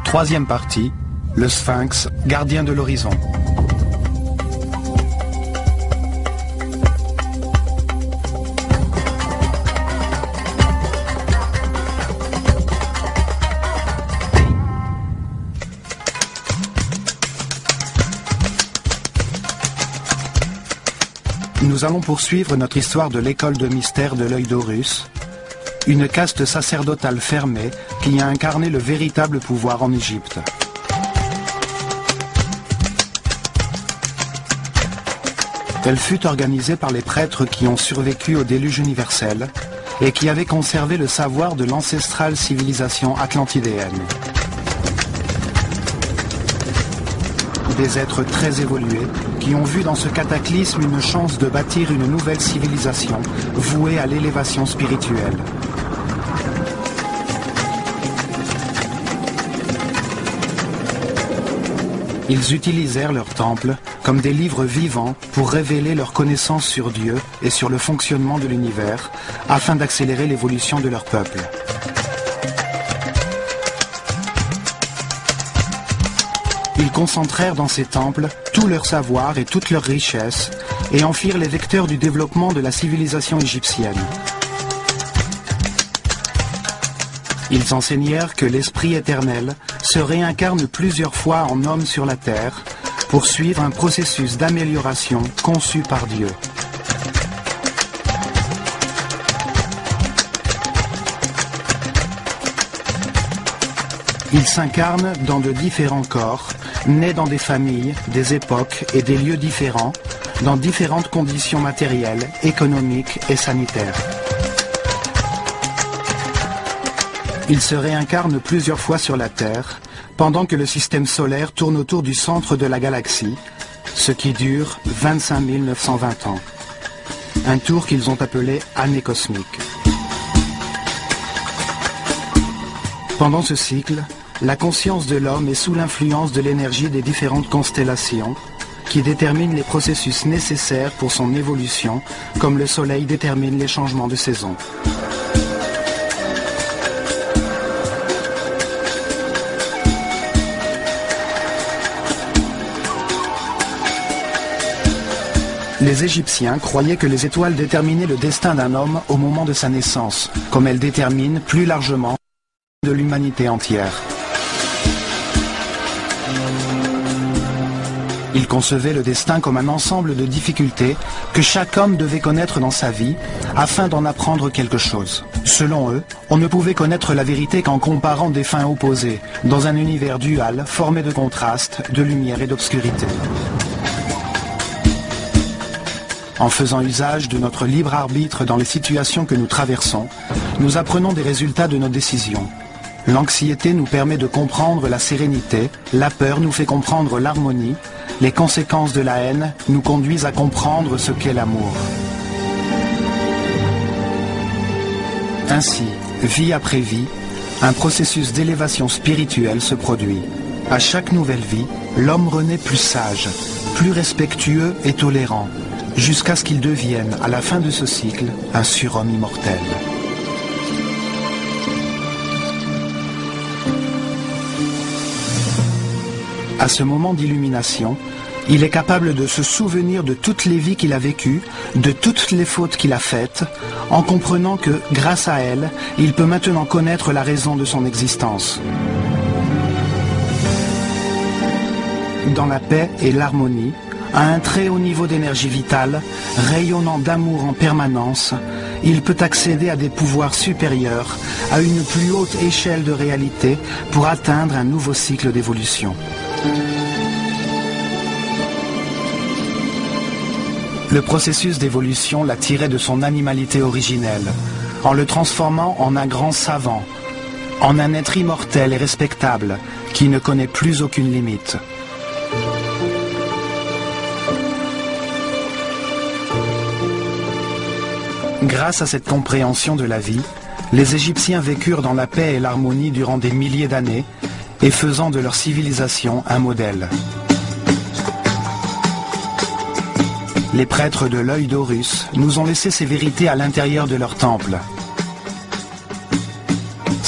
Troisième partie, le Sphinx, gardien de l'horizon. Nous allons poursuivre notre histoire de l'école de mystère de l'œil d'Horus, une caste sacerdotale fermée qui a incarné le véritable pouvoir en Égypte. Elle fut organisée par les prêtres qui ont survécu au déluge universel et qui avaient conservé le savoir de l'ancestrale civilisation atlantidéenne. Des êtres très évolués qui ont vu dans ce cataclysme une chance de bâtir une nouvelle civilisation vouée à l'élévation spirituelle. Ils utilisèrent leurs temples comme des livres vivants pour révéler leur connaissance sur Dieu et sur le fonctionnement de l'univers afin d'accélérer l'évolution de leur peuple. Ils concentrèrent dans ces temples tout leur savoir et toute leur richesse et en firent les vecteurs du développement de la civilisation égyptienne. Ils enseignèrent que l'Esprit éternel se réincarne plusieurs fois en homme sur la terre pour suivre un processus d'amélioration conçu par Dieu. Il s'incarne dans de différents corps, nés dans des familles, des époques et des lieux différents, dans différentes conditions matérielles, économiques et sanitaires. Il se réincarne plusieurs fois sur la Terre, pendant que le système solaire tourne autour du centre de la galaxie, ce qui dure 25 920 ans. Un tour qu'ils ont appelé année cosmique. Pendant ce cycle, la conscience de l'homme est sous l'influence de l'énergie des différentes constellations qui déterminent les processus nécessaires pour son évolution, comme le Soleil détermine les changements de saison. Les Égyptiens croyaient que les étoiles déterminaient le destin d'un homme au moment de sa naissance, comme elles déterminent plus largement de l'humanité entière. Ils concevaient le destin comme un ensemble de difficultés que chaque homme devait connaître dans sa vie afin d'en apprendre quelque chose. Selon eux, on ne pouvait connaître la vérité qu'en comparant des fins opposées, dans un univers dual formé de contrastes, de lumière et d'obscurité. En faisant usage de notre libre arbitre dans les situations que nous traversons, nous apprenons des résultats de nos décisions. L'anxiété nous permet de comprendre la sérénité, la peur nous fait comprendre l'harmonie, les conséquences de la haine nous conduisent à comprendre ce qu'est l'amour. Ainsi, vie après vie, un processus d'élévation spirituelle se produit. À chaque nouvelle vie, l'homme renaît plus sage, plus respectueux et tolérant, jusqu'à ce qu'il devienne, à la fin de ce cycle, un surhomme immortel. À ce moment d'illumination, il est capable de se souvenir de toutes les vies qu'il a vécues, de toutes les fautes qu'il a faites, en comprenant que, grâce à elles, il peut maintenant connaître la raison de son existence. Dans la paix et l'harmonie, à un très haut niveau d'énergie vitale, rayonnant d'amour en permanence, il peut accéder à des pouvoirs supérieurs, à une plus haute échelle de réalité pour atteindre un nouveau cycle d'évolution. Le processus d'évolution l'a tiré de son animalité originelle, en le transformant en un grand savant, en un être immortel et respectable, qui ne connaît plus aucune limite. Grâce à cette compréhension de la vie, les Égyptiens vécurent dans la paix et l'harmonie durant des milliers d'années et faisant de leur civilisation un modèle. Les prêtres de l'œil d'Horus nous ont laissé ces vérités à l'intérieur de leur temple.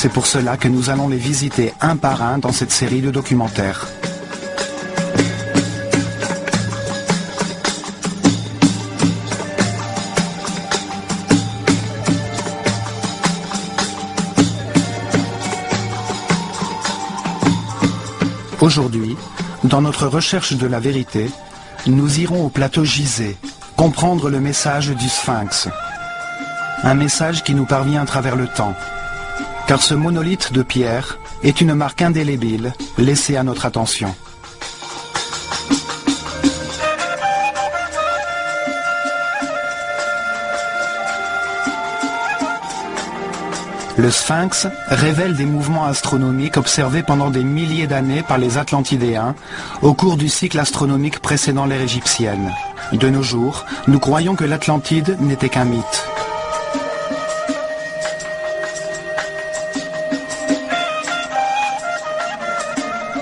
C'est pour cela que nous allons les visiter un par un dans cette série de documentaires. Aujourd'hui, dans notre recherche de la vérité, nous irons au plateau Gizeh, comprendre le message du Sphinx. Un message qui nous parvient à travers le temps. Car ce monolithe de pierre est une marque indélébile laissée à notre attention. Le Sphinx révèle des mouvements astronomiques observés pendant des milliers d'années par les Atlantidéens au cours du cycle astronomique précédant l'ère égyptienne. De nos jours, nous croyons que l'Atlantide n'était qu'un mythe.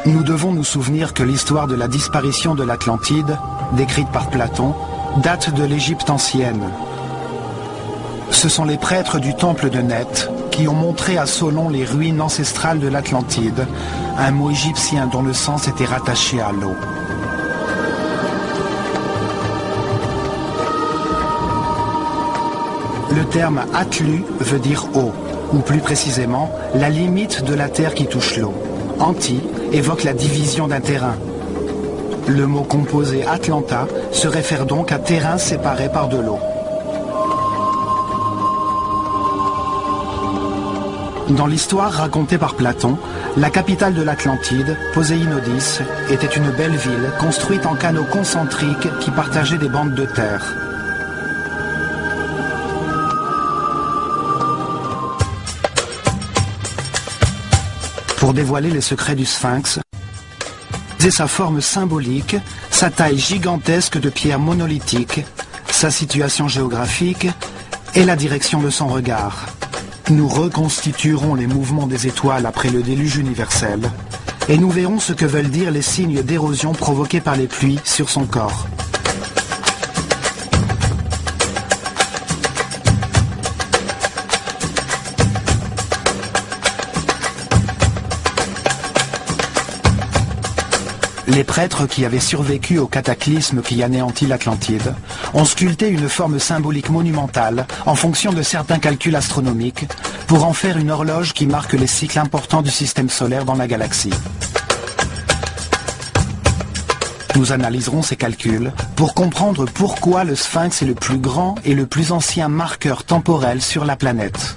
Nous devons nous souvenir que l'histoire de la disparition de l'Atlantide, décrite par Platon, date de l'Égypte ancienne. Ce sont les prêtres du temple de Neth qui ont montré à Solon les ruines ancestrales de l'Atlantide, un mot égyptien dont le sens était rattaché à l'eau. Le terme Atlu veut dire eau, ou plus précisément, la limite de la terre qui touche l'eau. Anti évoque la division d'un terrain. Le mot composé Atlanta se réfère donc à terrain séparé par de l'eau. Dans l'histoire racontée par Platon, la capitale de l'Atlantide, Poséinodis, était une belle ville construite en canaux concentriques qui partageaient des bandes de terre. Pour dévoiler les secrets du Sphinx, c'est sa forme symbolique, sa taille gigantesque de pierre monolithique, sa situation géographique et la direction de son regard. Nous reconstituerons les mouvements des étoiles après le déluge universel et nous verrons ce que veulent dire les signes d'érosion provoqués par les pluies sur son corps. Les prêtres qui avaient survécu au cataclysme qui anéantit l'Atlantide ont sculpté une forme symbolique monumentale en fonction de certains calculs astronomiques pour en faire une horloge qui marque les cycles importants du système solaire dans la galaxie. Nous analyserons ces calculs pour comprendre pourquoi le Sphinx est le plus grand et le plus ancien marqueur temporel sur la planète.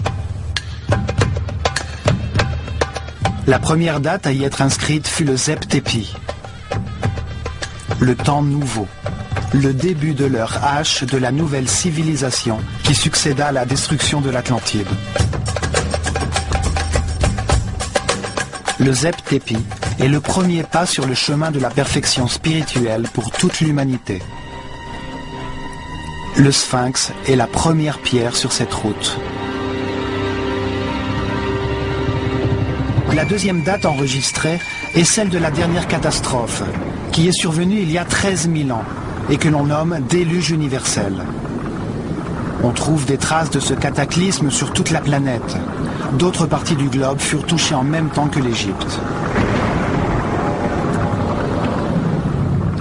La première date à y être inscrite fut le Zep Tepi. Le temps nouveau, le début de l'heure H de la nouvelle civilisation qui succéda à la destruction de l'Atlantide. Le Zep Tepi est le premier pas sur le chemin de la perfection spirituelle pour toute l'humanité. Le Sphinx est la première pierre sur cette route. La deuxième date enregistrée est celle de la dernière catastrophe, qui est survenue il y a 13 000 ans et que l'on nomme déluge universel. On trouve des traces de ce cataclysme sur toute la planète. D'autres parties du globe furent touchées en même temps que l'Égypte.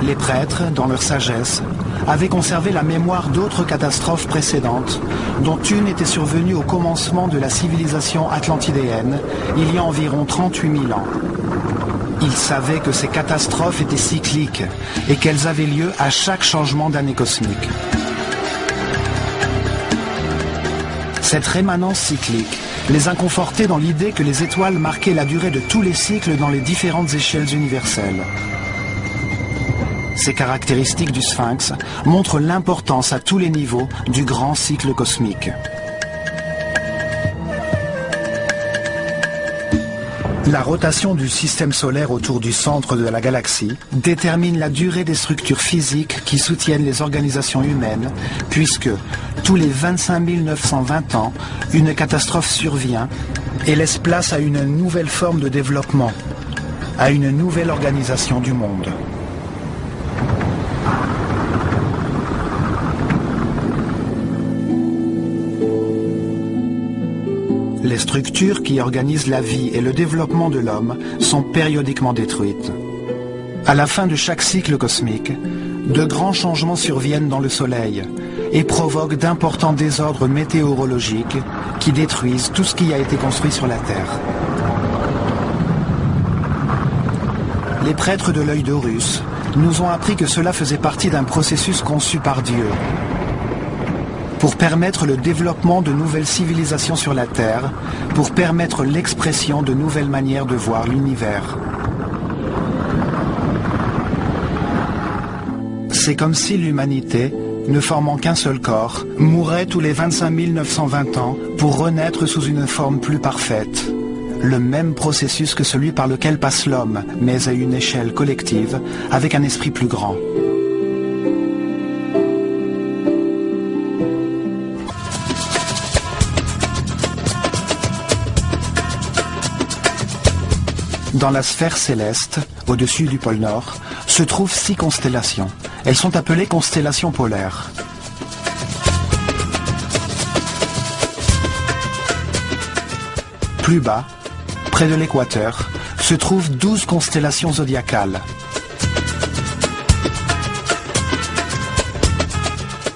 Les prêtres, dans leur sagesse, avaient conservé la mémoire d'autres catastrophes précédentes, dont une était survenue au commencement de la civilisation atlantidéenne, il y a environ 38 000 ans. Ils savaient que ces catastrophes étaient cycliques et qu'elles avaient lieu à chaque changement d'année cosmique. Cette rémanence cyclique les a confortés dans l'idée que les étoiles marquaient la durée de tous les cycles dans les différentes échelles universelles. Ces caractéristiques du Sphinx montrent l'importance à tous les niveaux du grand cycle cosmique. La rotation du système solaire autour du centre de la galaxie détermine la durée des structures physiques qui soutiennent les organisations humaines, puisque tous les 25 920 ans, une catastrophe survient et laisse place à une nouvelle forme de développement, à une nouvelle organisation du monde. les structures qui organisent la vie et le développement de l'homme sont périodiquement détruites. À la fin de chaque cycle cosmique, de grands changements surviennent dans le Soleil et provoquent d'importants désordres météorologiques qui détruisent tout ce qui a été construit sur la Terre. Les prêtres de l'œil d'Horus nous ont appris que cela faisait partie d'un processus conçu par Dieu pour permettre le développement de nouvelles civilisations sur la Terre, pour permettre l'expression de nouvelles manières de voir l'univers. C'est comme si l'humanité, ne formant qu'un seul corps, mourait tous les 25 920 ans pour renaître sous une forme plus parfaite. Le même processus que celui par lequel passe l'homme, mais à une échelle collective, avec un esprit plus grand. Dans la sphère céleste, au-dessus du pôle Nord, se trouvent 6 constellations. Elles sont appelées constellations polaires. Plus bas, près de l'équateur, se trouvent 12 constellations zodiacales.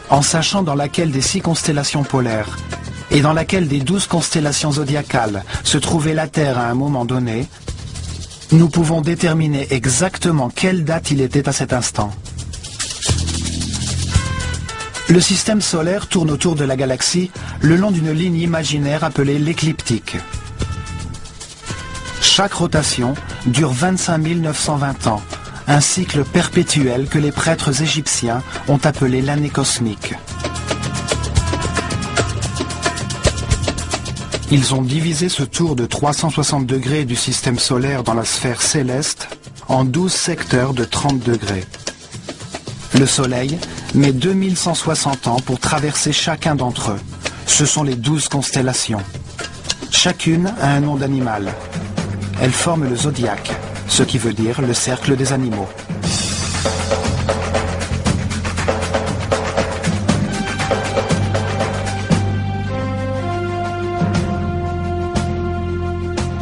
En sachant dans laquelle des 6 constellations polaires et dans laquelle des 12 constellations zodiacales se trouvait la Terre à un moment donné, nous pouvons déterminer exactement quelle date il était à cet instant. Le système solaire tourne autour de la galaxie le long d'une ligne imaginaire appelée l'écliptique. Chaque rotation dure 25 920 ans, un cycle perpétuel que les prêtres égyptiens ont appelé l'année cosmique. Ils ont divisé ce tour de 360 degrés du système solaire dans la sphère céleste en 12 secteurs de 30 degrés. Le Soleil met 2160 ans pour traverser chacun d'entre eux. Ce sont les 12 constellations. Chacune a un nom d'animal. Elles forment le zodiaque, ce qui veut dire le cercle des animaux.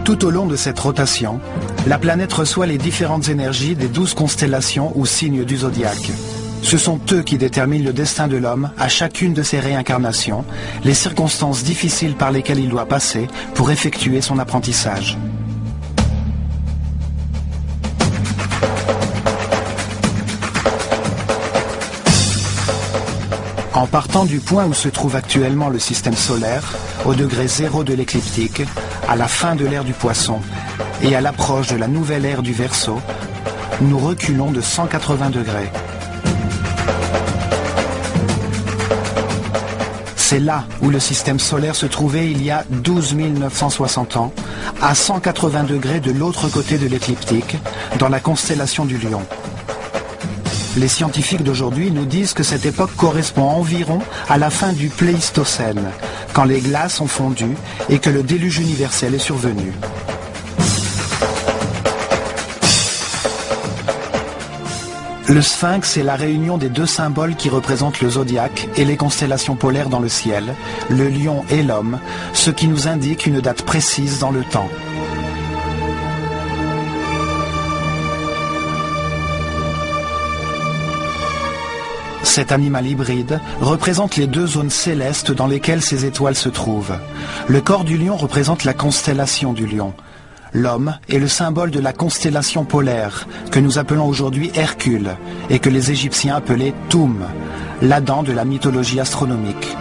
Tout au long de cette rotation, la planète reçoit les différentes énergies des 12 constellations ou signes du zodiaque. Ce sont eux qui déterminent le destin de l'homme à chacune de ses réincarnations, les circonstances difficiles par lesquelles il doit passer pour effectuer son apprentissage. En partant du point où se trouve actuellement le système solaire, au degré 0 de l'écliptique, à la fin de l'ère du Poisson et à l'approche de la nouvelle ère du Verseau, nous reculons de 180 degrés. C'est là où le système solaire se trouvait il y a 12 960 ans, à 180 degrés de l'autre côté de l'écliptique, dans la constellation du Lion. Les scientifiques d'aujourd'hui nous disent que cette époque correspond environ à la fin du Pléistocène, quand les glaces ont fondu et que le déluge universel est survenu. Le sphinx est la réunion des 2 symboles qui représentent le zodiaque et les constellations polaires dans le ciel, le lion et l'homme, ce qui nous indique une date précise dans le temps. Cet animal hybride représente les 2 zones célestes dans lesquelles ces étoiles se trouvent. Le corps du lion représente la constellation du lion. L'homme est le symbole de la constellation polaire, que nous appelons aujourd'hui Hercule, et que les Égyptiens appelaient Toum, l'Adam de la mythologie astronomique.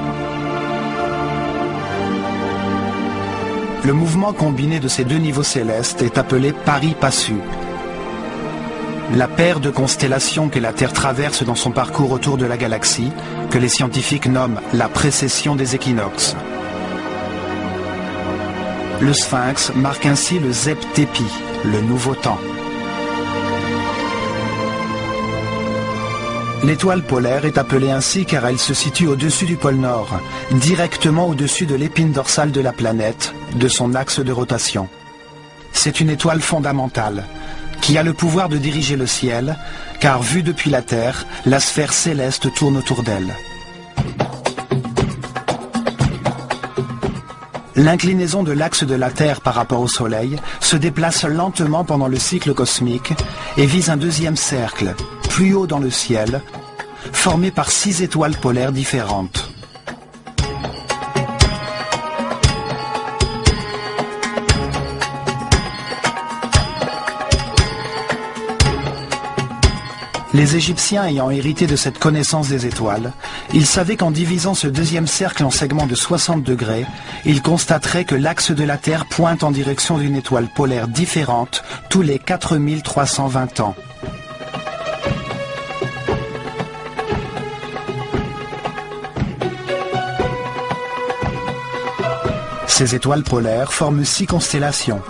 Le mouvement combiné de ces 2 niveaux célestes est appelé pari-passu. La paire de constellations que la Terre traverse dans son parcours autour de la galaxie, que les scientifiques nomment la précession des équinoxes. Le sphinx marque ainsi le Zep-Tepi, le nouveau temps. L'étoile polaire est appelée ainsi car elle se situe au-dessus du pôle Nord, directement au-dessus de l'épine dorsale de la planète, de son axe de rotation. C'est une étoile fondamentale, qui a le pouvoir de diriger le ciel, car vue depuis la Terre, la sphère céleste tourne autour d'elle. L'inclinaison de l'axe de la Terre par rapport au Soleil se déplace lentement pendant le cycle cosmique et vise un deuxième cercle, plus haut dans le ciel, formé par 6 étoiles polaires différentes. Les Égyptiens ayant hérité de cette connaissance des étoiles, ils savaient qu'en divisant ce deuxième cercle en segments de 60 degrés, ils constateraient que l'axe de la Terre pointe en direction d'une étoile polaire différente tous les 4320 ans. Ces étoiles polaires forment 6 constellations,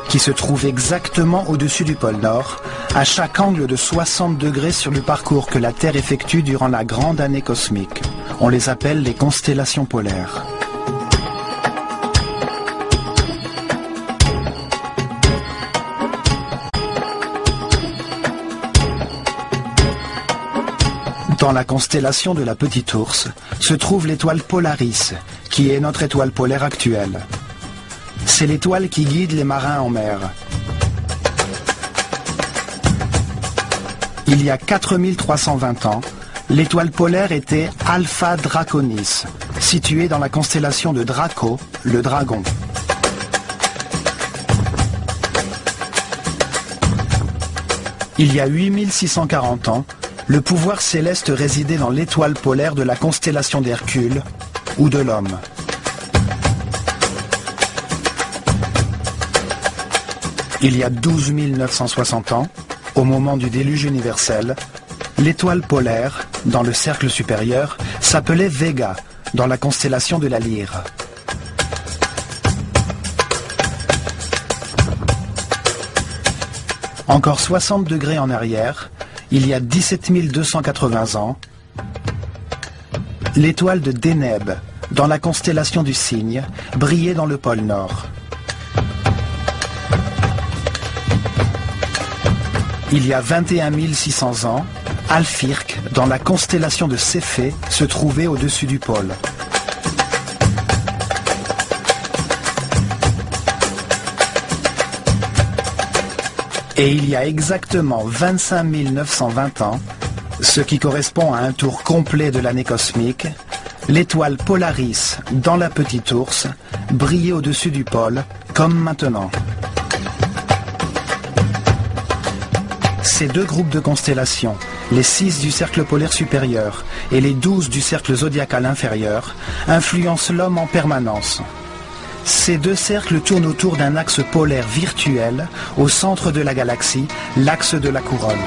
qui se trouvent exactement au-dessus du pôle Nord, à chaque angle de 60 degrés sur le parcours que la Terre effectue durant la grande année cosmique. On les appelle les constellations polaires. Dans la constellation de la Petite Ourse se trouve l'étoile Polaris, qui est notre étoile polaire actuelle. C'est l'étoile qui guide les marins en mer. Il y a 4320 ans, l'étoile polaire était Alpha Draconis, située dans la constellation de Draco, le dragon. Il y a 8640 ans, le pouvoir céleste résidait dans l'étoile polaire de la constellation d'Hercule, ou de l'homme. Il y a 12 960 ans, au moment du déluge universel, l'étoile polaire, dans le cercle supérieur, s'appelait Vega, dans la constellation de la Lyre. Encore 60 degrés en arrière, il y a 17 280 ans, l'étoile de Deneb, dans la constellation du Cygne, brillait dans le pôle Nord. Il y a 21 600 ans, Alphyrque, dans la constellation de Céphée, se trouvait au-dessus du pôle. Et il y a exactement 25 920 ans, ce qui correspond à un tour complet de l'année cosmique, l'étoile Polaris, dans la Petite Ourse, brillait au-dessus du pôle, comme maintenant. Ces deux groupes de constellations, les 6 du cercle polaire supérieur et les 12 du cercle zodiacal inférieur, influencent l'homme en permanence. Ces deux cercles tournent autour d'un axe polaire virtuel au centre de la galaxie, l'axe de la couronne.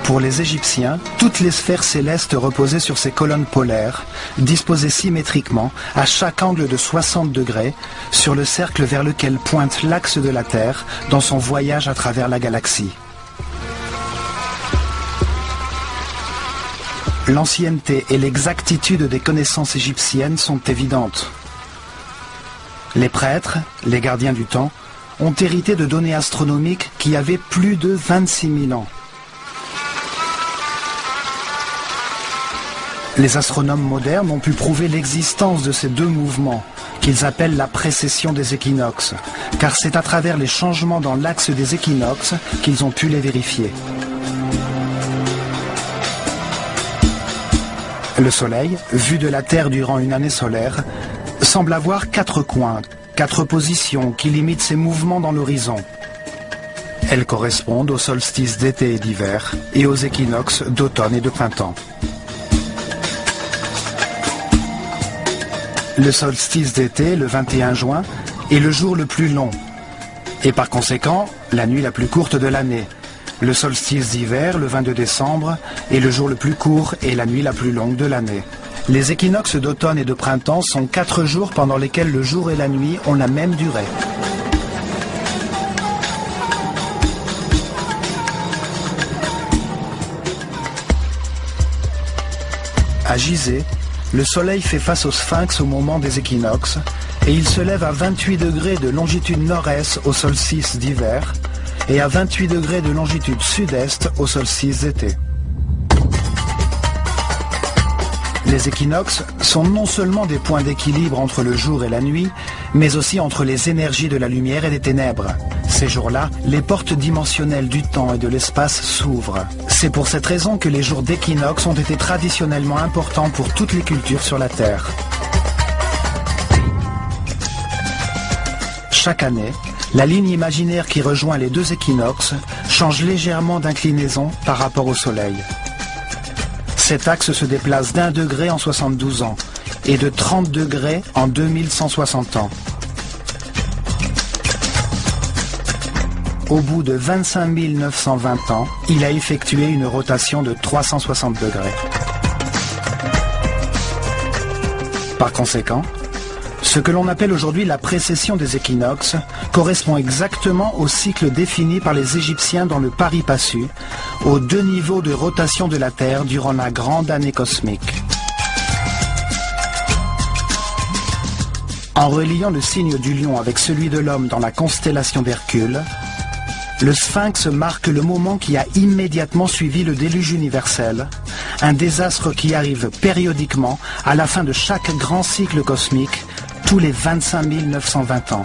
Pour les Égyptiens, toutes les sphères célestes reposaient sur ces colonnes polaires, disposées symétriquement, à chaque angle de 60 degrés, sur le cercle vers lequel pointe l'axe de la Terre dans son voyage à travers la galaxie. L'ancienneté et l'exactitude des connaissances égyptiennes sont évidentes. Les prêtres, les gardiens du temps, ont hérité de données astronomiques qui avaient plus de 26 000 ans. Les astronomes modernes ont pu prouver l'existence de ces deux mouvements, qu'ils appellent la précession des équinoxes, car c'est à travers les changements dans l'axe des équinoxes qu'ils ont pu les vérifier. Le Soleil, vu de la Terre durant une année solaire, semble avoir 4 coins, 4 positions qui limitent ses mouvements dans l'horizon. Elles correspondent aux solstices d'été et d'hiver et aux équinoxes d'automne et de printemps. Le solstice d'été, le 21 juin, est le jour le plus long, et par conséquent, la nuit la plus courte de l'année. Le solstice d'hiver, le 22 décembre, est le jour le plus court et la nuit la plus longue de l'année. Les équinoxes d'automne et de printemps sont 4 jours pendant lesquels le jour et la nuit ont la même durée. À Gizeh, le Soleil fait face au Sphinx au moment des équinoxes et il se lève à 28 degrés de longitude nord-est au solstice d'hiver et à 28 degrés de longitude sud-est au solstice d'été. Les équinoxes sont non seulement des points d'équilibre entre le jour et la nuit, mais aussi entre les énergies de la lumière et des ténèbres. Ces jours-là, les portes dimensionnelles du temps et de l'espace s'ouvrent. C'est pour cette raison que les jours d'équinoxe ont été traditionnellement importants pour toutes les cultures sur la Terre. Chaque année, la ligne imaginaire qui rejoint les deux équinoxes change légèrement d'inclinaison par rapport au Soleil. Cet axe se déplace d'1 degré en 72 ans et de 30 degrés en 2160 ans. Au bout de 25 920 ans, il a effectué une rotation de 360 degrés. Par conséquent, ce que l'on appelle aujourd'hui la précession des équinoxes correspond exactement au cycle défini par les Égyptiens dans le pari passu, aux 2 niveaux de rotation de la Terre durant la grande année cosmique. En reliant le signe du lion avec celui de l'homme dans la constellation d'Hercule, le Sphinx marque le moment qui a immédiatement suivi le déluge universel, un désastre qui arrive périodiquement à la fin de chaque grand cycle cosmique, tous les 25 920 ans.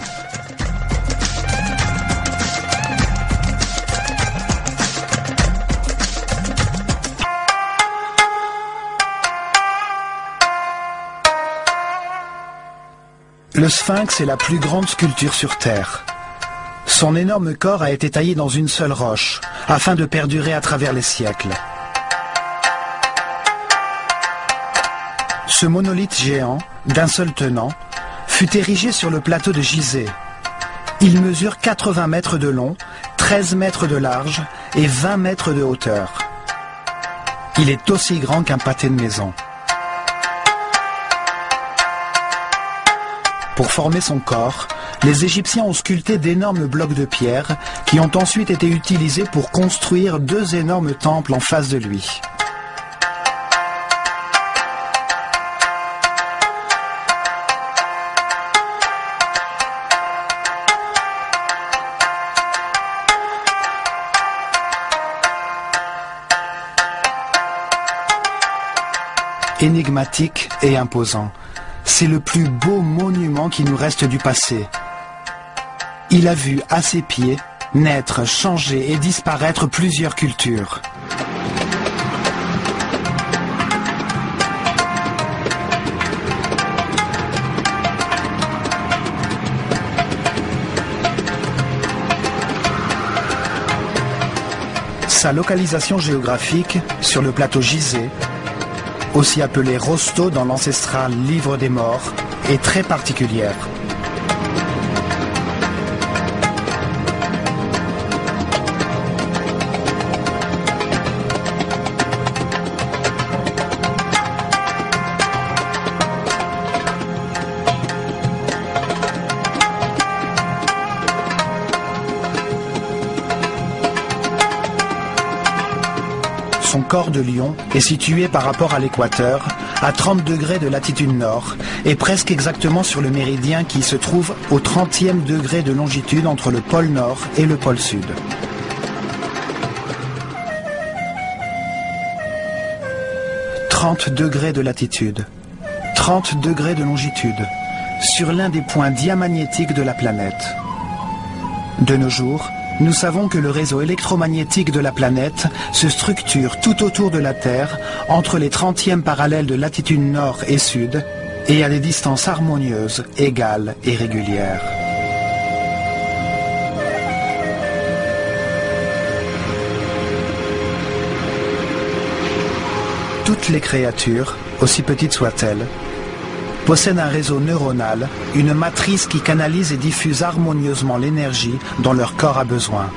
Le Sphinx est la plus grande sculpture sur Terre. Son énorme corps a été taillé dans une seule roche, afin de perdurer à travers les siècles. Ce monolithe géant, d'un seul tenant, fut érigé sur le plateau de Gizeh. Il mesure 80 mètres de long, 13 mètres de large et 20 mètres de hauteur. Il est aussi grand qu'un pâté de maison. Pour former son corps, les Égyptiens ont sculpté d'énormes blocs de pierre qui ont ensuite été utilisés pour construire 2 énormes temples en face de lui. Énigmatique et imposant, c'est le plus beau monument qui nous reste du passé. Il a vu à ses pieds naître, changer et disparaître plusieurs cultures. Sa localisation géographique sur le plateau Gizeh, aussi appelé Rosto dans l'ancestral Livre des Morts, est très particulière. Son corps de lion est situé par rapport à l'équateur, à 30 degrés de latitude nord, et presque exactement sur le méridien qui se trouve au 30e degré de longitude entre le pôle nord et le pôle sud. « 30 degrés de latitude, 30 degrés de longitude, sur l'un des points diamagnétiques de la planète. De nos jours, nous savons que le réseau électromagnétique de la planète se structure tout autour de la Terre, entre les 30e parallèles de latitude nord et sud, et à des distances harmonieuses, égales et régulières. Toutes les créatures, aussi petites soient-elles, possèdent un réseau neuronal, une matrice qui canalise et diffuse harmonieusement l'énergie dont leur corps a besoin.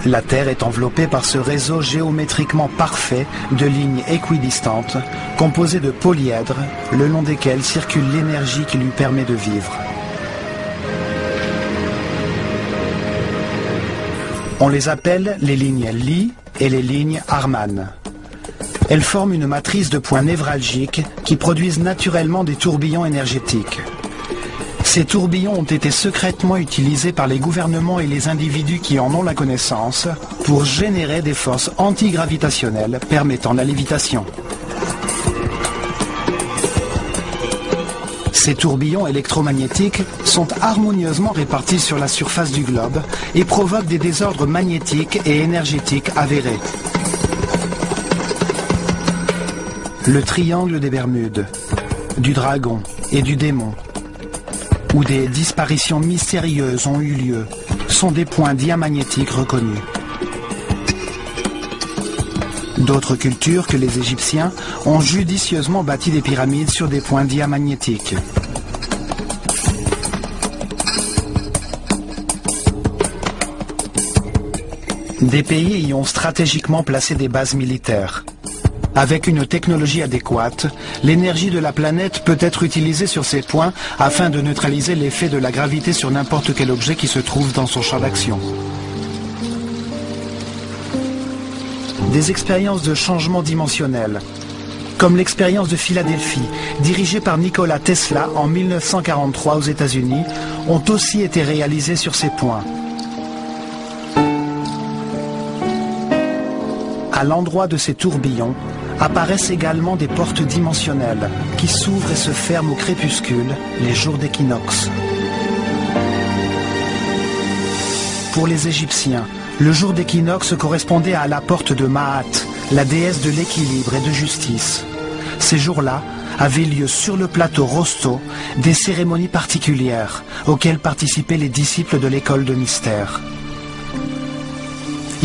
La Terre est enveloppée par ce réseau géométriquement parfait de lignes équidistantes, composées de polyèdres, le long desquels circule l'énergie qui lui permet de vivre. On les appelle les lignes Lie et les lignes Harman. Elles forment une matrice de points névralgiques qui produisent naturellement des tourbillons énergétiques. Ces tourbillons ont été secrètement utilisés par les gouvernements et les individus qui en ont la connaissance pour générer des forces antigravitationnelles permettant la lévitation. Ces tourbillons électromagnétiques sont harmonieusement répartis sur la surface du globe et provoquent des désordres magnétiques et énergétiques avérés. Le triangle des Bermudes, du dragon et du démon, où des disparitions mystérieuses ont eu lieu, sont des points diamagnétiques reconnus. D'autres cultures que les Égyptiens ont judicieusement bâti des pyramides sur des points diamagnétiques. Des pays y ont stratégiquement placé des bases militaires. Avec une technologie adéquate, l'énergie de la planète peut être utilisée sur ces points afin de neutraliser l'effet de la gravité sur n'importe quel objet qui se trouve dans son champ d'action. Des expériences de changement dimensionnel, comme l'expérience de Philadelphie, dirigée par Nikola Tesla en 1943 aux États-Unis, ont aussi été réalisées sur ces points. À l'endroit de ces tourbillons, apparaissent également des portes dimensionnelles qui s'ouvrent et se ferment au crépuscule, les jours d'équinoxe. Pour les Égyptiens, le jour d'équinoxe correspondait à la porte de Maat, la déesse de l'équilibre et de justice. Ces jours-là avaient lieu sur le plateau Rosto des cérémonies particulières auxquelles participaient les disciples de l'école de mystère.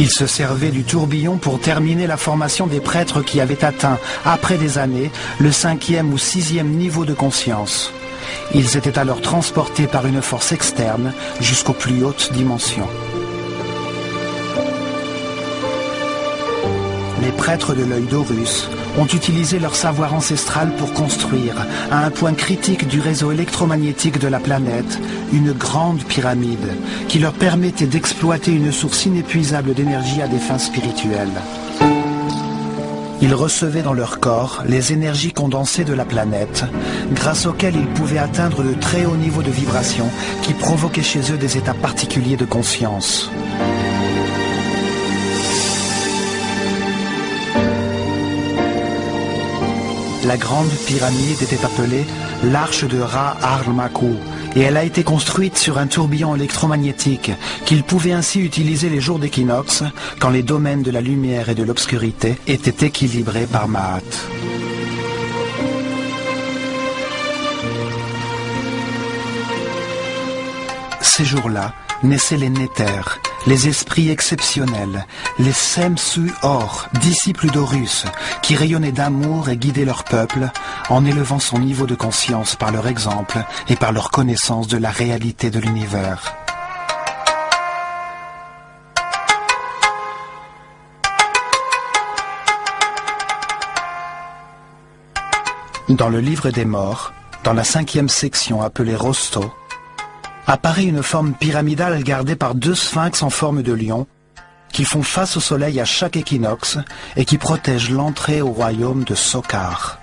Ils se servaient du tourbillon pour terminer la formation des prêtres qui avaient atteint, après des années, le 5e ou 6e niveau de conscience. Ils étaient alors transportés par une force externe jusqu'aux plus hautes dimensions. Les prêtres de l'œil d'Horus ont utilisé leur savoir ancestral pour construire, à un point critique du réseau électromagnétique de la planète, une grande pyramide qui leur permettait d'exploiter une source inépuisable d'énergie à des fins spirituelles. Ils recevaient dans leur corps les énergies condensées de la planète, grâce auxquelles ils pouvaient atteindre de très hauts niveaux de vibration qui provoquaient chez eux des états particuliers de conscience. La grande pyramide était appelée l'arche de Ra-Ar-Makou et elle a été construite sur un tourbillon électromagnétique qu'il pouvait ainsi utiliser les jours d'équinoxe quand les domaines de la lumière et de l'obscurité étaient équilibrés par Maat. Ces jours-là naissaient les Néthers, les esprits exceptionnels, les Semsu-Or, disciples d'Horus, qui rayonnaient d'amour et guidaient leur peuple en élevant son niveau de conscience par leur exemple et par leur connaissance de la réalité de l'univers. Dans le livre des morts, dans la 5e section appelée Rosto, apparaît une forme pyramidale gardée par 2 sphinx en forme de lion qui font face au soleil à chaque équinoxe et qui protègent l'entrée au royaume de Sokar.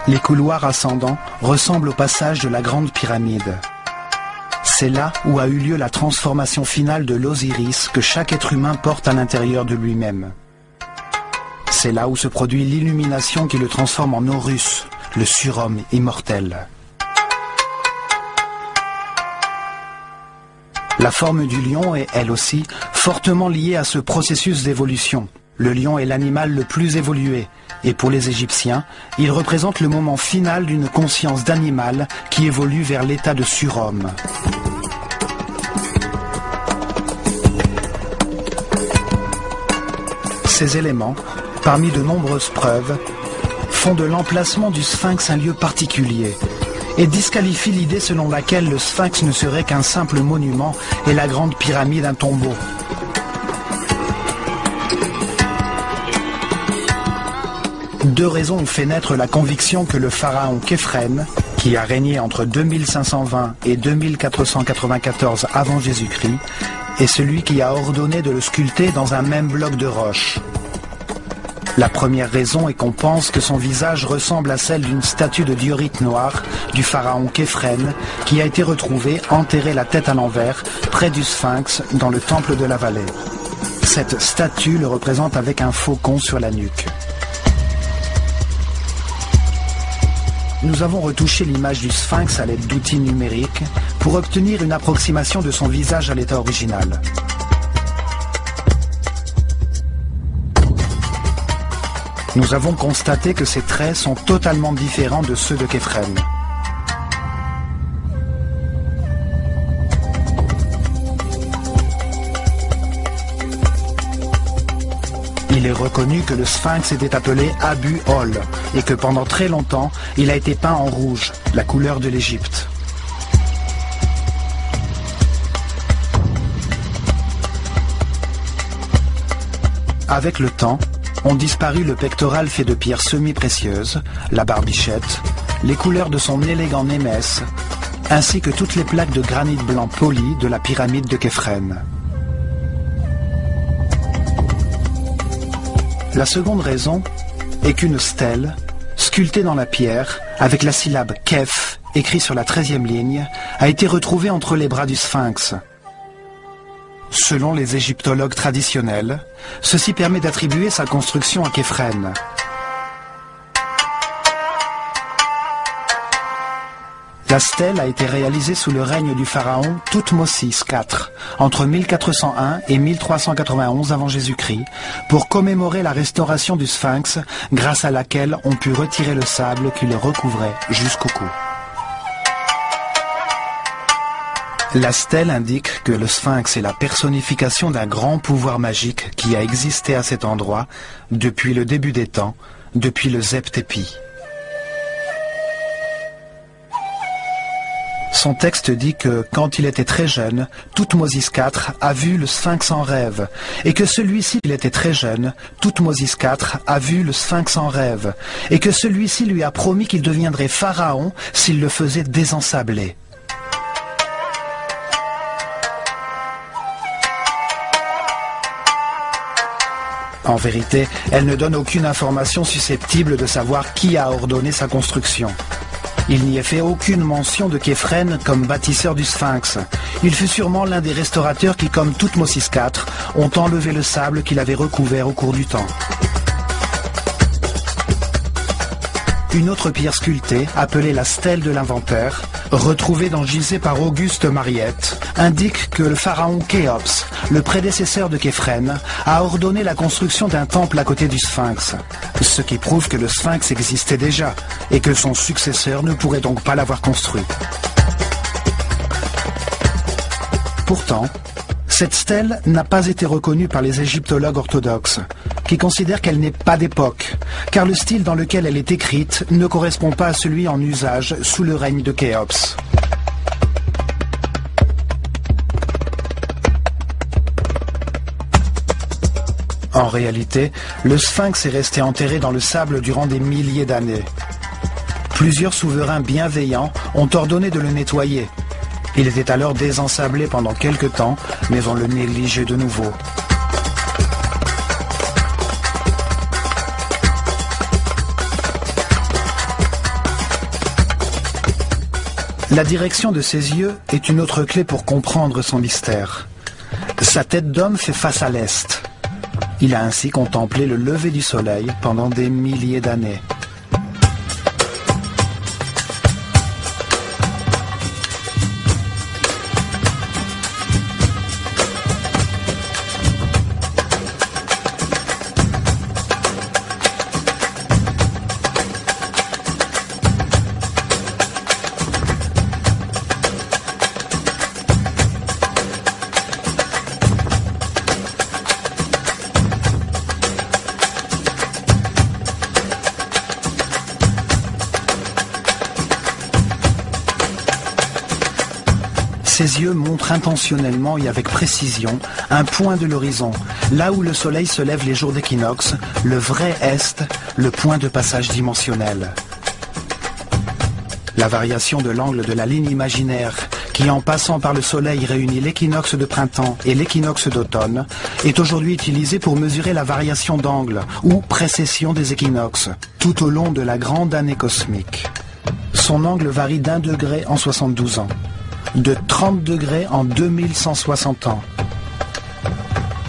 Les couloirs ascendants ressemblent au passage de la grande pyramide. C'est là où a eu lieu la transformation finale de l'Osiris que chaque être humain porte à l'intérieur de lui-même. C'est là où se produit l'illumination qui le transforme en Horus, le surhomme immortel. La forme du lion est, elle aussi, fortement liée à ce processus d'évolution. Le lion est l'animal le plus évolué, et pour les Égyptiens, il représente le moment final d'une conscience d'animal qui évolue vers l'état de surhomme. Ces éléments, parmi de nombreuses preuves, font de l'emplacement du sphinx un lieu particulier et disqualifient l'idée selon laquelle le sphinx ne serait qu'un simple monument et la grande pyramide un tombeau. Deux raisons ont fait naître la conviction que le pharaon Képhren, qui a régné entre 2520 et 2494 avant Jésus-Christ, est celui qui a ordonné de le sculpter dans un même bloc de roche. La première raison est qu'on pense que son visage ressemble à celle d'une statue de diorite noire du pharaon Képhren qui a été retrouvée enterrée la tête à l'envers près du Sphinx dans le temple de la vallée. Cette statue le représente avec un faucon sur la nuque. Nous avons retouché l'image du Sphinx à l'aide d'outils numériques pour obtenir une approximation de son visage à l'état original. Nous avons constaté que ses traits sont totalement différents de ceux de Képhren. Il est reconnu que le Sphinx était appelé Abu-Ol et que pendant très longtemps, il a été peint en rouge, la couleur de l'Égypte. Avec le temps, ont disparu le pectoral fait de pierres semi-précieuses, la barbichette, les couleurs de son élégant némès, ainsi que toutes les plaques de granit blanc poli de la pyramide de Képhren. La seconde raison est qu'une stèle, sculptée dans la pierre, avec la syllabe Kef, écrit sur la 13e ligne, a été retrouvée entre les bras du Sphinx. Selon les égyptologues traditionnels, ceci permet d'attribuer sa construction à Képhren. La stèle a été réalisée sous le règne du pharaon Thoutmôsis IV, entre 1401 et 1391 avant Jésus-Christ, pour commémorer la restauration du Sphinx, grâce à laquelle on put retirer le sable qui le recouvrait jusqu'au cou. La stèle indique que le Sphinx est la personnification d'un grand pouvoir magique qui a existé à cet endroit depuis le début des temps, depuis le Zep-Tépi. Son texte dit que, quand il était très jeune, Thoutmôsis IV a vu le Sphinx en rêve, et que celui-ci, il était très jeune, Thoutmôsis IV a vu le Sphinx en rêve, et que celui-ci lui a promis qu'il deviendrait pharaon s'il le faisait désensabler. En vérité, elle ne donne aucune information susceptible de savoir qui a ordonné sa construction. Il n'y est fait aucune mention de Képhren comme bâtisseur du Sphinx. Il fut sûrement l'un des restaurateurs qui, comme Thoutmôsis IV, ont enlevé le sable qu'il avait recouvert au cours du temps. Une autre pierre sculptée, appelée la stèle de l'inventeur, retrouvée dans Gizeh par Auguste Mariette, indique que le pharaon Khéops, le prédécesseur de Képhren, a ordonné la construction d'un temple à côté du Sphinx, ce qui prouve que le Sphinx existait déjà et que son successeur ne pourrait donc pas l'avoir construit. Pourtant, cette stèle n'a pas été reconnue par les égyptologues orthodoxes, qui considèrent qu'elle n'est pas d'époque, car le style dans lequel elle est écrite ne correspond pas à celui en usage sous le règne de Khéops. En réalité, le Sphinx est resté enterré dans le sable durant des milliers d'années. Plusieurs souverains bienveillants ont ordonné de le nettoyer. Il était alors désensablé pendant quelque temps, mais on le négligeait de nouveau. La direction de ses yeux est une autre clé pour comprendre son mystère. Sa tête d'homme fait face à l'est. Il a ainsi contemplé le lever du soleil pendant des milliers d'années. Ses yeux montrent intentionnellement et avec précision un point de l'horizon, là où le soleil se lève les jours d'équinoxe, le vrai est, le point de passage dimensionnel. La variation de l'angle de la ligne imaginaire qui en passant par le soleil réunit l'équinoxe de printemps et l'équinoxe d'automne, est aujourd'hui utilisé pour mesurer la variation d'angle ou précession des équinoxes tout au long de la grande année cosmique. Son angle varie d'1 degré en 72 ans, de 30 degrés en 2160 ans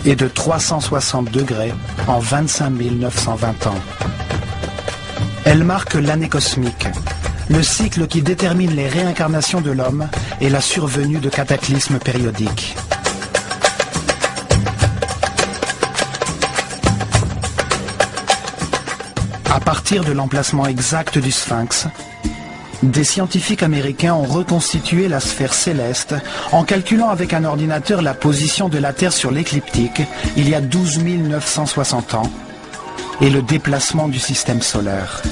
et de 360 degrés en 25 920 ans. Elle marque l'année cosmique, le cycle qui détermine les réincarnations de l'homme et la survenue de cataclysmes périodiques. À partir de l'emplacement exact du Sphinx, des scientifiques américains ont reconstitué la sphère céleste en calculant avec un ordinateur la position de la Terre sur l'écliptique il y a 12 960 ans et le déplacement du système solaire.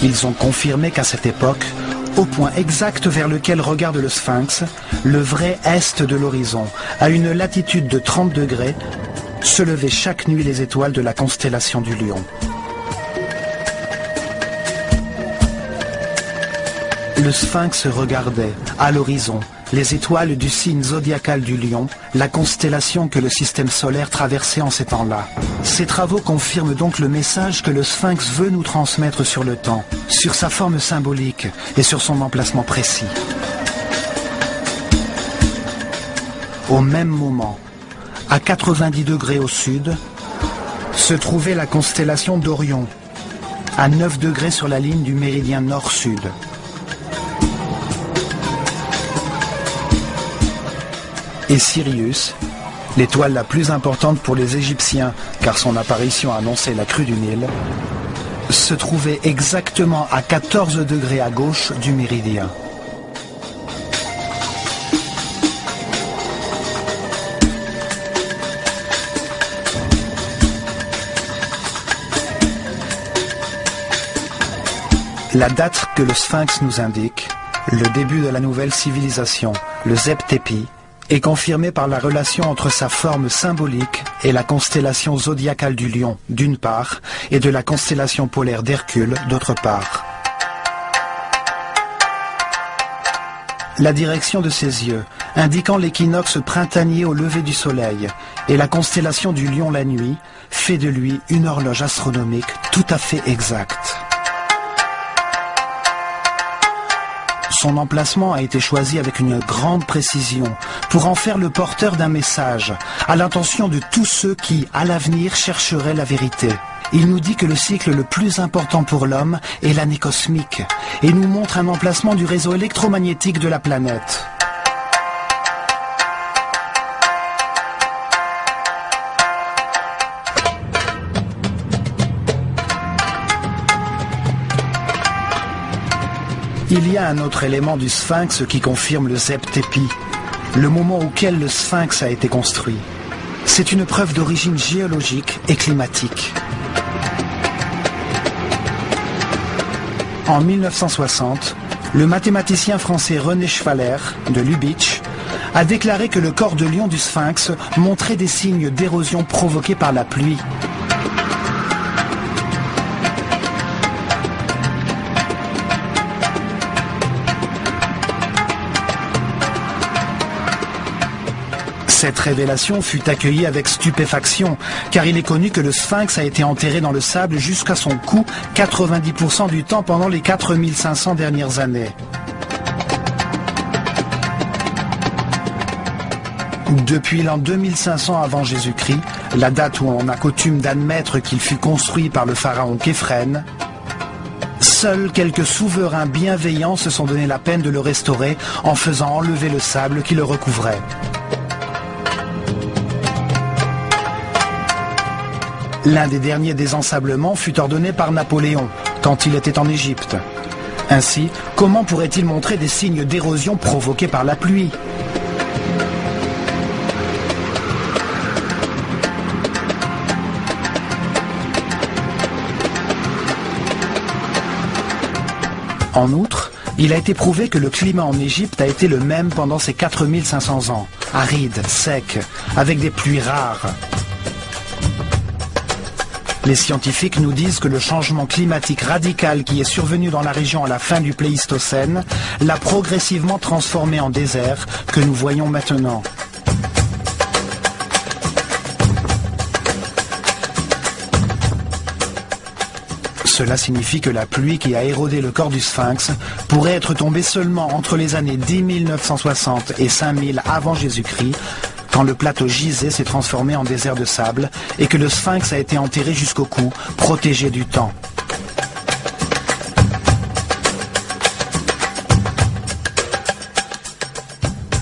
Ils ont confirmé qu'à cette époque, au point exact vers lequel regarde le Sphinx, le vrai est de l'horizon, à une latitude de 30 degrés, se levaient chaque nuit les étoiles de la constellation du Lion. Le Sphinx regardait, à l'horizon, les étoiles du signe zodiacal du Lion, la constellation que le système solaire traversait en ces temps-là. Ces travaux confirment donc le message que le Sphinx veut nous transmettre sur le temps, sur sa forme symbolique et sur son emplacement précis. Au même moment, à 90 degrés au sud, se trouvait la constellation d'Orion, à 9 degrés sur la ligne du méridien nord-sud. Et Sirius, l'étoile la plus importante pour les Égyptiens, car son apparition annonçait la crue du Nil, se trouvait exactement à 14 degrés à gauche du méridien. La date que le Sphinx nous indique, le début de la nouvelle civilisation, le Zep-Tepi, est confirmée par la relation entre sa forme symbolique et la constellation zodiacale du Lion, d'une part, et de la constellation polaire d'Hercule, d'autre part. La direction de ses yeux, indiquant l'équinoxe printanier au lever du soleil, et la constellation du Lion la nuit, fait de lui une horloge astronomique tout à fait exacte. Son emplacement a été choisi avec une grande précision pour en faire le porteur d'un message à l'intention de tous ceux qui, à l'avenir, chercheraient la vérité. Il nous dit que le cycle le plus important pour l'homme est l'année cosmique et nous montre un emplacement du réseau électromagnétique de la planète. Il y a un autre élément du Sphinx qui confirme le Zep-Tepi, le moment auquel le Sphinx a été construit. C'est une preuve d'origine géologique et climatique. En 1960, le mathématicien français René Schwaller, de Lubitsch, a déclaré que le corps de lion du Sphinx montrait des signes d'érosion provoqués par la pluie. Cette révélation fut accueillie avec stupéfaction, car il est connu que le Sphinx a été enterré dans le sable jusqu'à son cou 90% du temps pendant les 4500 dernières années. Depuis l'an 2500 avant Jésus-Christ, la date où on a coutume d'admettre qu'il fut construit par le pharaon Képhren, seuls quelques souverains bienveillants se sont donné la peine de le restaurer en faisant enlever le sable qui le recouvrait. L'un des derniers désensablements fut ordonné par Napoléon, quand il était en Égypte. Ainsi, comment pourrait-il montrer des signes d'érosion provoqués par la pluie ? En outre, il a été prouvé que le climat en Égypte a été le même pendant ces 4500 ans, aride, sec, avec des pluies rares. Les scientifiques nous disent que le changement climatique radical qui est survenu dans la région à la fin du Pléistocène l'a progressivement transformé en désert que nous voyons maintenant. Cela signifie que la pluie qui a érodé le corps du Sphinx pourrait être tombée seulement entre les années 10 960 et 5000 avant Jésus-Christ, quand le plateau Gizeh s'est transformé en désert de sable et que le Sphinx a été enterré jusqu'au cou, protégé du temps.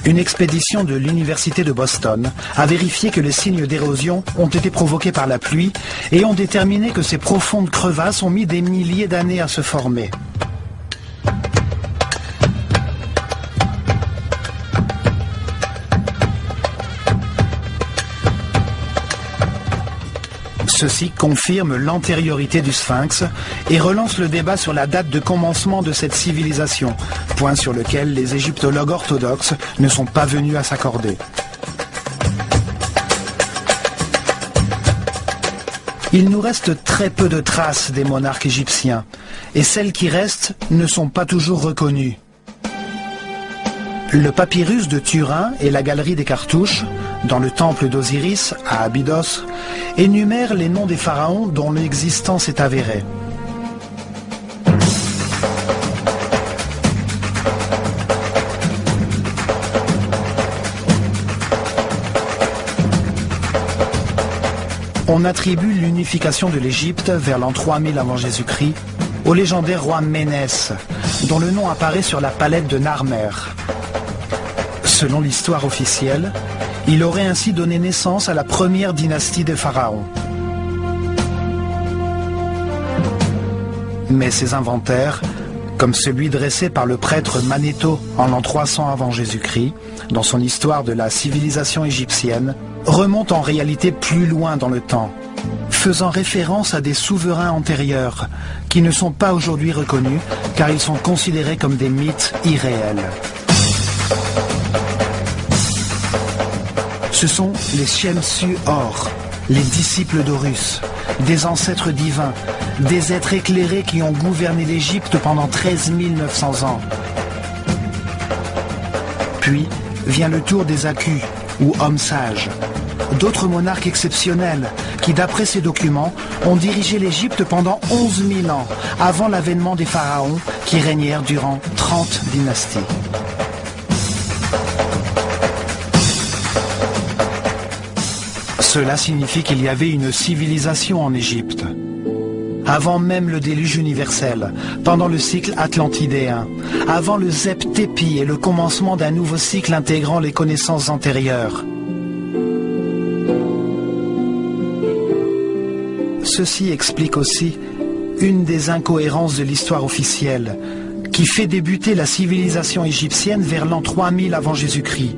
Une expédition de l'université de Boston a vérifié que les signes d'érosion ont été provoqués par la pluie et ont déterminé que ces profondes crevasses ont mis des milliers d'années à se former. Ceci confirme l'antériorité du Sphinx et relance le débat sur la date de commencement de cette civilisation, point sur lequel les égyptologues orthodoxes ne sont pas venus à s'accorder. Il nous reste très peu de traces des monarques égyptiens, et celles qui restent ne sont pas toujours reconnues. Le papyrus de Turin et la galerie des cartouches, dans le temple d'Osiris, à Abydos, énumèrent les noms des pharaons dont l'existence est avérée. On attribue l'unification de l'Égypte vers l'an 3000 avant Jésus-Christ au légendaire roi Ménès, dont le nom apparaît sur la palette de Narmer. Selon l'histoire officielle, il aurait ainsi donné naissance à la première dynastie des pharaons. Mais ces inventaires, comme celui dressé par le prêtre Manetho en l'an 300 avant Jésus-Christ, dans son histoire de la civilisation égyptienne, remontent en réalité plus loin dans le temps, faisant référence à des souverains antérieurs qui ne sont pas aujourd'hui reconnus car ils sont considérés comme des mythes irréels. Ce sont les Shem-Su-Hor, les disciples d'Horus, des ancêtres divins, des êtres éclairés qui ont gouverné l'Égypte pendant 13 900 ans. Puis vient le tour des Akus, ou hommes sages, d'autres monarques exceptionnels qui, d'après ces documents, ont dirigé l'Égypte pendant 11 000 ans, avant l'avènement des pharaons qui régnèrent durant 30 dynasties. Cela signifie qu'il y avait une civilisation en Égypte. Avant même le déluge universel, pendant le cycle atlantidéen, avant le Zep-Tépi et le commencement d'un nouveau cycle intégrant les connaissances antérieures. Ceci explique aussi une des incohérences de l'histoire officielle, qui fait débuter la civilisation égyptienne vers l'an 3000 avant Jésus-Christ.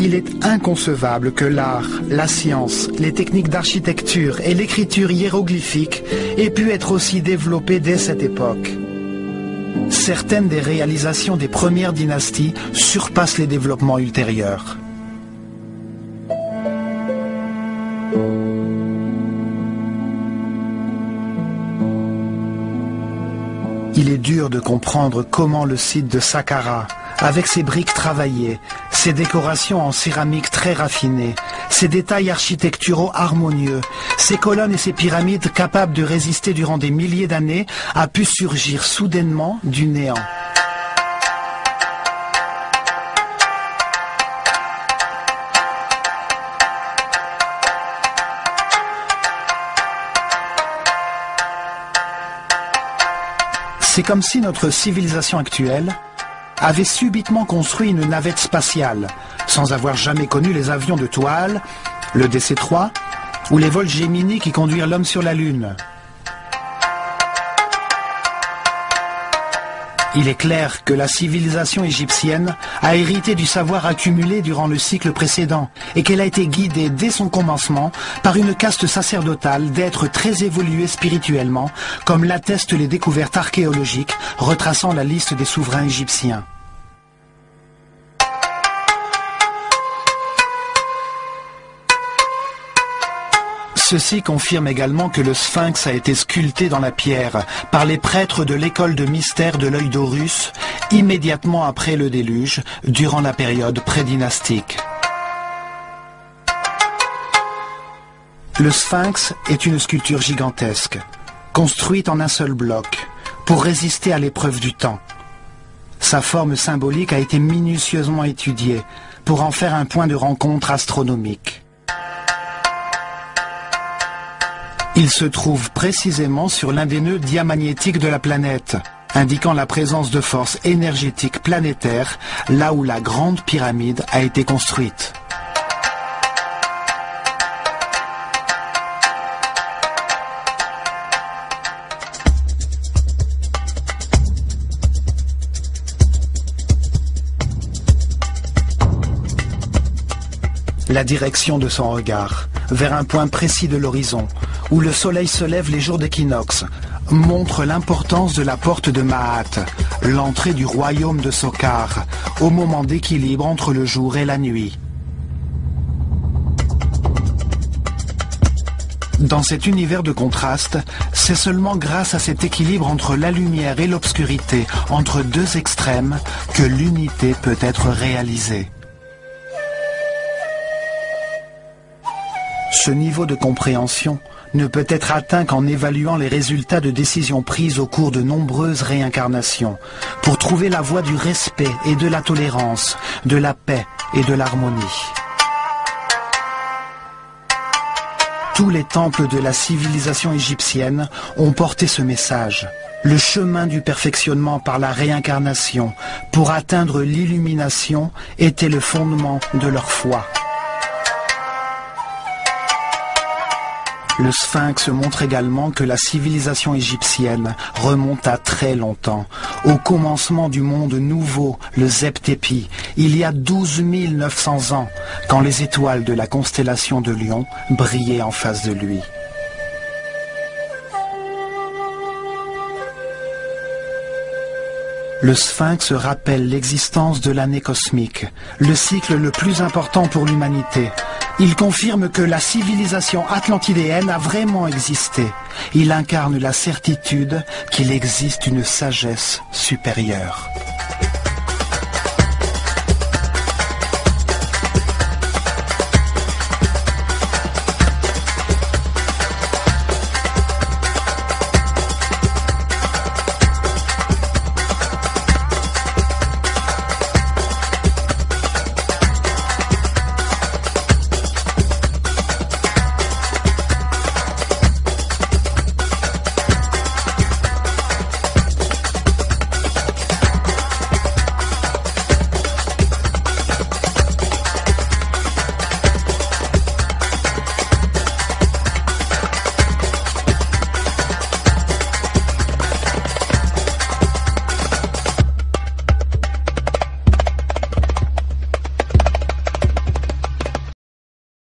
Il est inconcevable que l'art, la science, les techniques d'architecture et l'écriture hiéroglyphique aient pu être aussi développées dès cette époque. Certaines des réalisations des premières dynasties surpassent les développements ultérieurs. Il est dur de comprendre comment le site de Saqqara, avec ses briques travaillées, ses décorations en céramique très raffinées, ses détails architecturaux harmonieux, ses colonnes et ses pyramides capables de résister durant des milliers d'années, a pu surgir soudainement du néant. C'est comme si notre civilisation actuelle avait subitement construit une navette spatiale, sans avoir jamais connu les avions de toile, le DC-3 ou les vols Gemini qui conduisent l'homme sur la Lune. Il est clair que la civilisation égyptienne a hérité du savoir accumulé durant le cycle précédent et qu'elle a été guidée dès son commencement par une caste sacerdotale d'êtres très évolués spirituellement, comme l'attestent les découvertes archéologiques retraçant la liste des souverains égyptiens. Ceci confirme également que le sphinx a été sculpté dans la pierre par les prêtres de l'école de mystère de l'œil d'Horus immédiatement après le déluge, durant la période prédynastique. Le sphinx est une sculpture gigantesque, construite en un seul bloc, pour résister à l'épreuve du temps. Sa forme symbolique a été minutieusement étudiée pour en faire un point de rencontre astronomique. Il se trouve précisément sur l'un des nœuds diamagnétiques de la planète, indiquant la présence de forces énergétiques planétaires là où la Grande Pyramide a été construite. La direction de son regard, vers un point précis de l'horizon, où le soleil se lève les jours d'équinoxe, montre l'importance de la porte de Maat, l'entrée du royaume de Sokar, au moment d'équilibre entre le jour et la nuit. Dans cet univers de contraste, c'est seulement grâce à cet équilibre entre la lumière et l'obscurité, entre deux extrêmes, que l'unité peut être réalisée. Ce niveau de compréhension ne peut être atteint qu'en évaluant les résultats de décisions prises au cours de nombreuses réincarnations, pour trouver la voie du respect et de la tolérance, de la paix et de l'harmonie. Tous les temples de la civilisation égyptienne ont porté ce message. Le chemin du perfectionnement par la réincarnation pour atteindre l'illumination était le fondement de leur foi. Le sphinx montre également que la civilisation égyptienne remonte à très longtemps, au commencement du monde nouveau, le Zep-Tepi, il y a 12 900 ans, quand les étoiles de la constellation de Lion brillaient en face de lui. Le sphinx rappelle l'existence de l'année cosmique, le cycle le plus important pour l'humanité. Il confirme que la civilisation atlantidéenne a vraiment existé. Il incarne la certitude qu'il existe une sagesse supérieure.